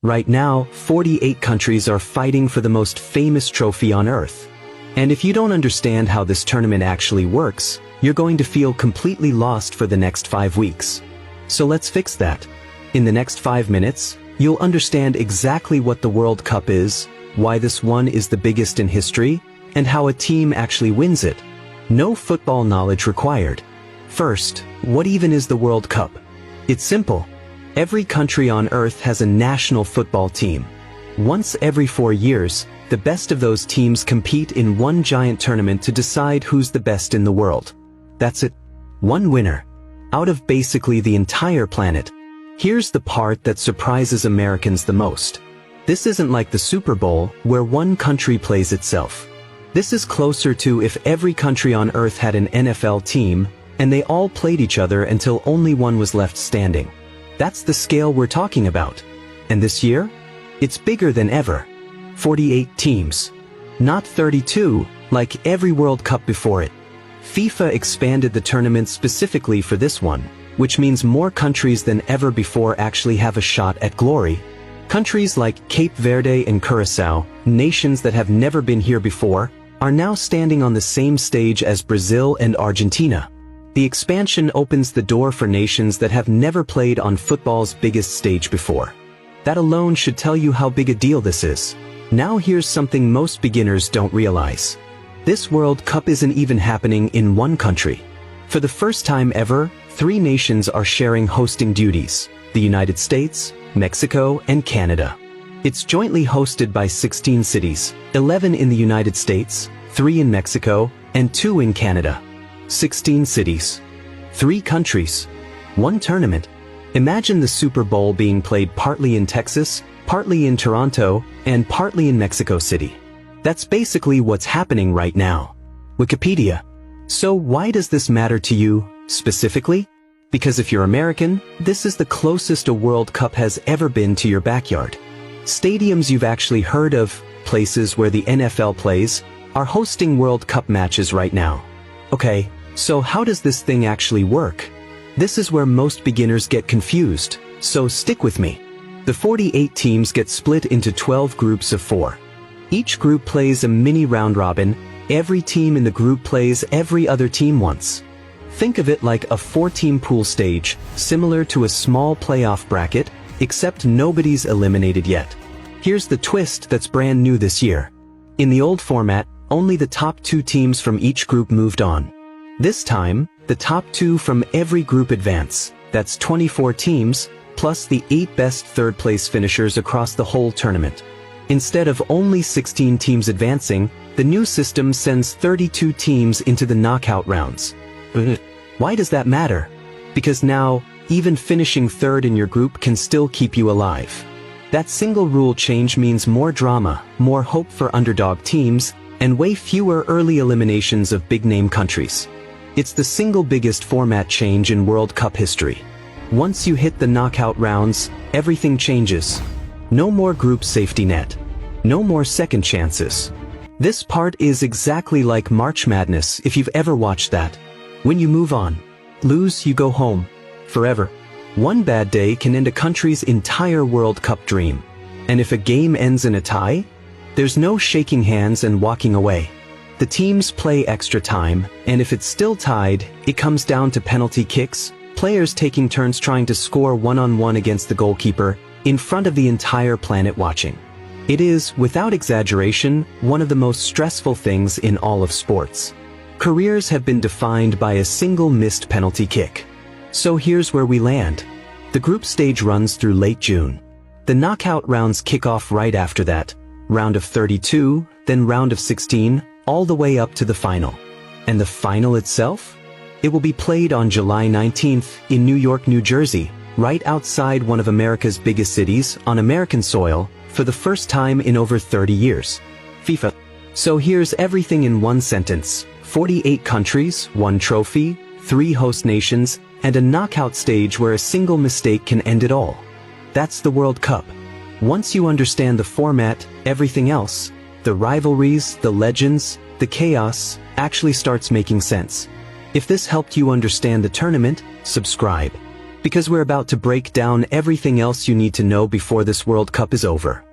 Right now, 48 countries are fighting for the most famous trophy on Earth. And if you don't understand how this tournament actually works, you're going to feel completely lost for the next 5 weeks. So let's fix that. In the next 5 minutes, you'll understand exactly what the World Cup is, why this one is the biggest in history, and how a team actually wins it. No football knowledge required. First, what even is the World Cup? It's simple. Every country on Earth has a national football team. Once every 4 years, the best of those teams compete in one giant tournament to decide who's the best in the world. That's it. One winner. Out of basically the entire planet. Here's the part that surprises Americans the most. This isn't like the Super Bowl, where one country plays itself. This is closer to if every country on Earth had an NFL team, and they all played each other until only one was left standing. That's the scale we're talking about. And this year? It's bigger than ever. 48 teams. Not 32, like every World Cup before it. FIFA expanded the tournament specifically for this one, which means more countries than ever before actually have a shot at glory. Countries like Cape Verde and Curaçao, nations that have never been here before, are now standing on the same stage as Brazil and Argentina. The expansion opens the door for nations that have never played on football's biggest stage before. That alone should tell you how big a deal this is. Now here's something most beginners don't realize. This World Cup isn't even happening in one country. For the first time ever, 3 nations are sharing hosting duties: the United States, Mexico, and Canada. It's jointly hosted by 16 cities, 11 in the United States, 3 in Mexico, and 2 in Canada. 16 cities. 3 countries. 1 tournament. Imagine the Super Bowl being played partly in Texas, partly in Toronto, and partly in Mexico City. That's basically what's happening right now. Wikipedia. So why does this matter to you, specifically? Because if you're American, this is the closest a World Cup has ever been to your backyard. Stadiums you've actually heard of, places where the NFL plays, are hosting World Cup matches right now. Okay, so how does this thing actually work? This is where most beginners get confused, so stick with me. The 48 teams get split into 12 groups of 4. Each group plays a mini round robin. Every team in the group plays every other team once. Think of it like a 4-team pool stage, similar to a small playoff bracket, except nobody's eliminated yet. Here's the twist that's brand new this year. In the old format, only the top 2 teams from each group moved on. This time, the top 2 from every group advance. That's 24 teams, plus the 8 best third-place finishers across the whole tournament. Instead of only 16 teams advancing, the new system sends 32 teams into the knockout rounds. Why does that matter? Because now, even finishing third in your group can still keep you alive. That single rule change means more drama, more hope for underdog teams, and way fewer early eliminations of big-name countries. It's the single biggest format change in World Cup history. Once you hit the knockout rounds, everything changes. No more group safety net. No more second chances. This part is exactly like March Madness if you've ever watched that. When you move on, lose, you go home. Forever. One bad day can end a country's entire World Cup dream. And if a game ends in a tie, there's no shaking hands and walking away. The teams play extra time, and if it's still tied, it comes down to penalty kicks, players taking turns trying to score one-on-one against the goalkeeper, in front of the entire planet watching. It is, without exaggeration, one of the most stressful things in all of sports. Careers have been defined by a single missed penalty kick. So here's where we land. The group stage runs through late June. The knockout rounds kick off right after that. Round of 32, then round of 16, all the way up to the final. And the final itself? It will be played on July 19th in New York, New Jersey, right outside one of America's biggest cities, on American soil, for the first time in over 30 years. FIFA. So here's everything in one sentence. 48 countries, 1 trophy, 3 host nations, and a knockout stage where a single mistake can end it all. That's the World Cup. Once you understand the format, everything else, the rivalries, the legends, the chaos, actually starts making sense. If this helped you understand the tournament, subscribe. because we're about to break down everything else you need to know before this World Cup is over.